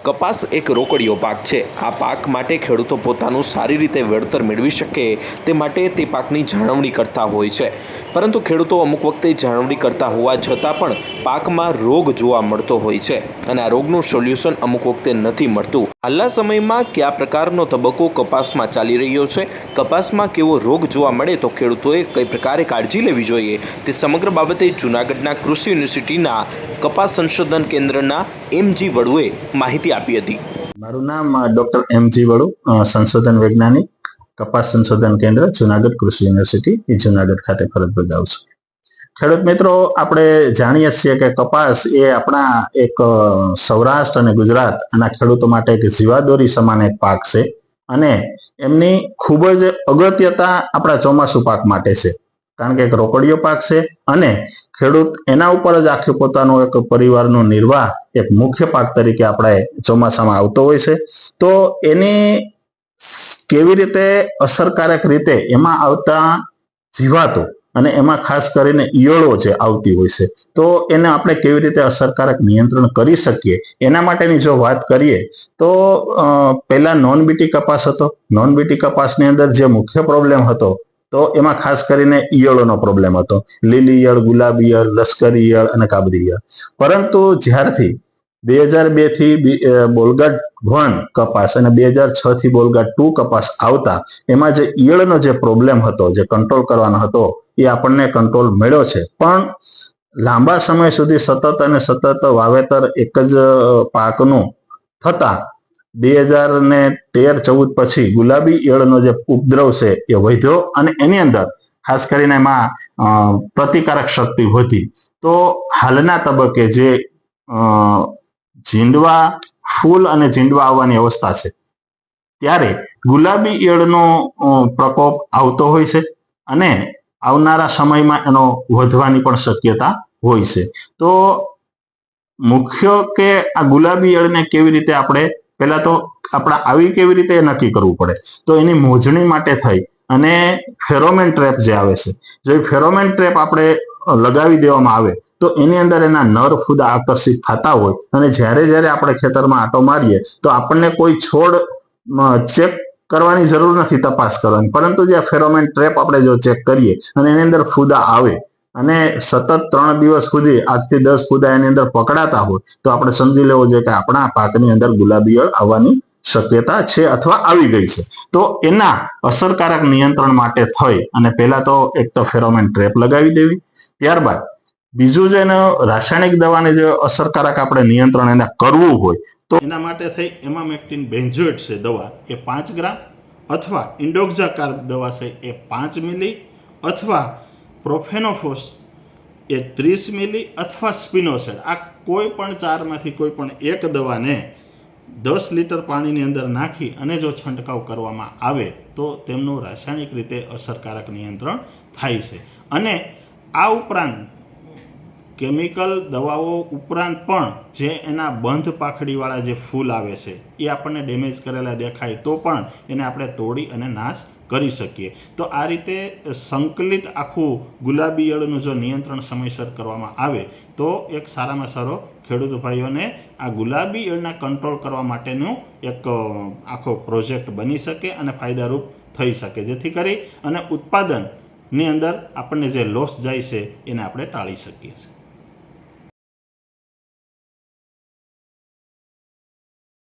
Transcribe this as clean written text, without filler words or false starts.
કપાસ એક રોકડીયો પાક છે। આ પાક માટે ખેડૂતો પોતાનું સારી રીતે વળતર મેળવી શકે તે માટે તે પાકની જાળવણી કરતા હોય છે, પરંતુ ખેડૂતો અમુક વખતે જાળવણી કરતા હોવા છતાં પણ પાકમાં રોગ જોવા મળતો હોય છે અને આ રોગનું સોલ્યુશન અમુક વખતે નથી મળતું। હાલના સમયમાં કયા પ્રકારનો તબક્કો કપાસમાં ચાલી રહ્યો છે, કપાસમાં કેવો રોગ જોવા મળે તો ખેડૂતોએ કઈ પ્રકારે કાળજી લેવી જોઈએ તે સમગ્ર બાબતે જૂનાગઢના કૃષિ યુનિવર્સિટીના કપાસ સંશોધન કેન્દ્રના એમ.જી. વડુએ માહિતી આપી હતી। મારું નામ ડોક્ટર એમ.જી. વડુ, સંશોધન વૈજ્ઞાનિક, કપાસ સંશોધન કેન્દ્ર, જૂનાગઢ કૃષિ યુનિવર્સિટી જૂનાગઢ ખાતે ફરજ બજાવું છું। ખેડૂત મિત્રો, આપણે જાણીએ છીએ કે કપાસ એ આપણા એક સૌરાષ્ટ્ર અને ગુજરાતના ખેડૂતો માટે એક જીવાદોરી સમાન એક પાક છે અને એમની ખૂબ જ અગત્યતા આપણા ચોમાસુ પાક માટે છે, કારણ કે એક રોકડીયો પાક છે અને ખેડૂત એના ઉપર જ આખું પોતાનું એક પરિવારનો નિર્વાહ એક મુખ્ય પાક તરીકે આપણે ચોમાસામાં આવતો હોય છે। તો એની કેવી રીતે અસરકારક રીતે એમાં આવતા જીવાતો અને એમાં ખાસ કરીને ઈયળો જે આવતી હોય છે, તો એને આપણે કેવી રીતે અસરકારક નિયંત્રણ કરી શકીએ એના માટેની જો વાત કરીએ તો પહેલા નોન બીટી કપાસ હતો। નોન બીટી કપાસની અંદર જે મુખ્ય પ્રોબ્લેમ હતો તો એમાં ખાસ કરીને ઈયળોનો પ્રોબ્લેમ હતો, લીલી ઈયળ, ગુલાબી ઈયળ, લશ્કરી ઈયળ અને કાબરી ઈયળ। પરંતુ જ્યારથી 2002 થી બોલગાટ 1 કપાસ અને 2006 થી બોલગાટ 2 કપાસ આવતા એમાં જે ઈયળનો જે પ્રોબ્લેમ હતો, જે કંટ્રોલ કરવાનો હતો, એ આપણને કંટ્રોલ મળ્યો છે। પણ લાંબા સમય સુધી સતત વાવેતર એક જ પાકનું થતા 2013-14 પછી ગુલાબી ઈયળનો જે ઉપદ્રવ છે એ વધ્યો અને એની અંદર ખાસ કરીને એમાં પ્રતિકારક શક્તિ વધી। તો હાલના તબક્કે જે જીંડવા ફૂલ અને જીંડવા આવવાની અવસ્થા છે ત્યારે ગુલાબી ઈયળનો પ્રકોપ આવતો હોય છે અને આવનારા સમયમાં એનો વધવાની પણ શક્યતા હોય છે। તો મુખ્ય કે આ ગુલાબી ઈયળને કેવી રીતે આપણે પહેલા તો આપણા આવી કેવી રીતે નક્કી કરવું પડે, તો એની મોજણી માટે થઈ અને ફેરોમેન ટ્રેપ જે આવે છે, જો એ ફેરોમેન ટ્રેપ આપણે લગાવી દેવામાં આવે તો એની અંદર એના નર ફૂદા આકર્ષિત થતા હોય અને જ્યારે આપણે ખેતરમાં આંટો મારીએ તો આપણને કોઈ છોડ ચેક કરવાની જરૂર નથી, તપાસ કરવાની, પરંતુ જે ફેરોમેન ટ્રેપ આપણે જો ચેક કરીએ અને એની અંદર ફૂદા આવે અને સતત 3 દિવસ સુધી 8 થી 10 ફૂદા એની અંદર પકડાતા હોય તો આપણે સમજી લેવું જોઈએ કે આપણા પાકની અંદર ગુલાબી ઈયળ આવવાની શક્યતા છે અથવા આવી ગઈ છે। તો એના અસરકારક નિયંત્રણ માટે થઈ અને પહેલા તો એક તો ફેરોમેન ટ્રેપ લગાવી દેવી, ત્યારબાદ બીજું જે રાસાયણિક દવાને જે અસરકારક આપણે નિયંત્રણ એને કરવું હોય તો એના માટે થઈ એમામેક્ટિન બેન્ઝોએટ છે દવા એ 5 ગ્રામ અથવા ઇન્ડોક્ઝાકાર્બ દવા છે એ 5 મિલી અથવા પ્રોફેનોફોસ એ 30 મિલી અથવા સ્પિનોસેડ, આ કોઈ પણ 4 માંથી કોઈ પણ એક દવાને 10 લીટર પાણીની અંદર નાખી અને જો છંટકાવ કરવામાં આવે તો તેમનું રાસાયણિક રીતે અસરકારક નિયંત્રણ થાય છે। અને આ ઉપરાંત કેમિકલ દવાઓ ઉપરાંત પણ જે એના બંધ પાખડીવાળા જે ફૂલ આવે છે એ આપણને ડેમેજ કરેલા દેખાય તો પણ એને આપણે તોડી અને નાશ કરી શકીએ। તો આ રીતે સંકલિત આખું ગુલાબી ઈયળનું જો નિયંત્રણ સમયસર કરવામાં આવે તો એક સારામાં સારો ખેડૂત ભાઈઓને આ ગુલાબી ઈયળના કંટ્રોલ કરવા માટેનો એક આખો પ્રોજેક્ટ બની શકે અને ફાયદારૂપ થઈ શકે, જેથી કરી અને ઉત્પાદનની અંદર આપણને જે લોસ જાય છે એને આપણે ટાળી શકીએ છીએ।